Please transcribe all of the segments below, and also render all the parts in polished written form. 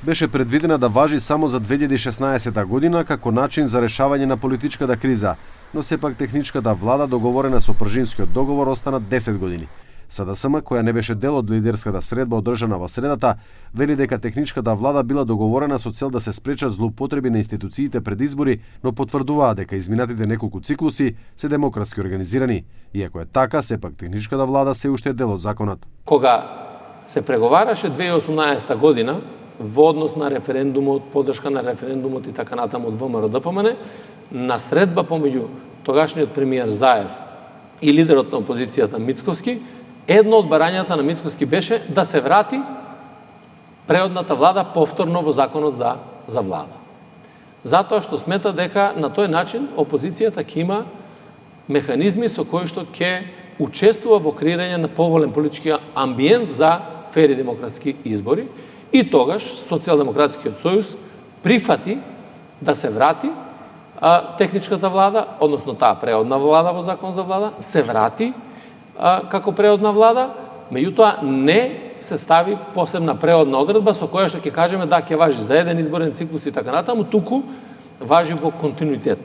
беше предвидена да важи само за 2016 година како начин за решавање на политичката криза, но сепак техничката влада договорена со пржинскиот договор остана 10 години. СДСМ, која не беше дел од лидерската средба одржана во средата, вели дека техничката влада била договорена со цел да се спречат злоупотреби на институциите пред избори, но потврдуваа дека изминатите неколку циклуси се демократски организирани. Иако е така, сепак техничката влада се уште е дел од законот. Кога се преговараше 2018 година во однос на референдумот, поддршка на референдумот и така натаму од ВМРО-ДПМН, на средба помеѓу тогашниот премиер Заев и лидерот на опозицијата Мицковски, едно од барањата на Мицковски беше да се врати преодната влада повторно во законот за влада. Затоа што смета дека на тој начин опозицијата ќе има механизми со кои што ќе учествува во креирање на поволен политички амбиент за фери демократски избори и тогаш Социјалдемократскиот сојуз прифати да се врати техничката влада, односно таа преодна влада во закон за влада, се врати како преодна влада, меѓутоа не се стави посебна преодна одредба со која што ќе кажеме да ќе важи за еден изборен циклус и така натаму, туку важи во континуитет.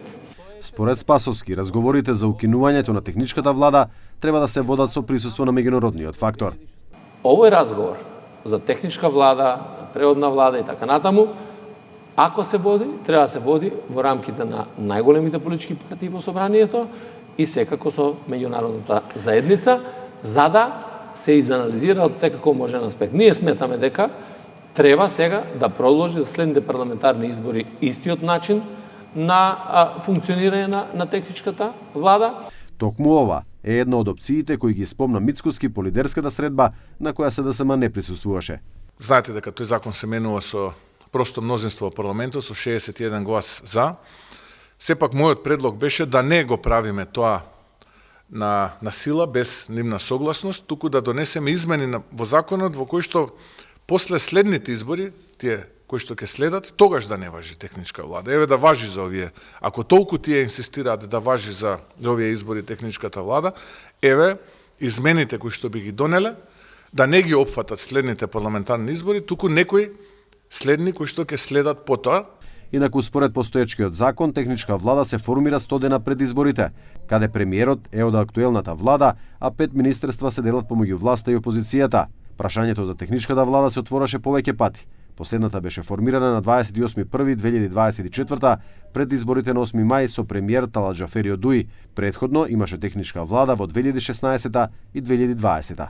Според Спасовски, разговорите за укинувањето на техничката влада треба да се водат со присуство на меѓународниот фактор. Овој разговор за техничка влада, преодна влада и така натаму, ако се води, треба да се води во рамките на најголемите политички партии во собранието и секако со меѓународната заедница, за да се изанализира од секако можен аспект. Ние сметаме дека треба сега да продолжи за следните парламентарни избори истиот начин на функционирање на техничката влада. Токму ова е една од опциите кои ги спомна Мицковски по лидерската средба на која СДСМ не присуствуваше. Знаете дека тој закон се менува со просто мнозинство во парламентот, со 61 глас за. Сепак мојот предлог беше да не го правиме тоа на сила, без нивна согласност, туку да донесеме измени во законот во кој што после следните избори, тие кои што ќе следат, тогаш да не важи техничка влада. Еве да важи за овие. Ако толку тие инсистираат да важи за овие избори техничката влада, еве измените кои што би ги донеле, да не ги опфатат следните парламентарни избори, туку некои следни кои што ќе следат потоа. Инаку според постоечкиот закон, техничка влада се формира 100 дена пред изборите, каде премиерот е од актуелната влада, а 5 министерства се делат помеѓу власта и опозицијата. Прашањето за техничката влада се отвораше повеќе пати. Последната беше формирана на 28.1.2024 пред изборите на 8 мај со премиер Талат Џафери Одуи. Предходно имаше техничка влада во 2016 и 2020.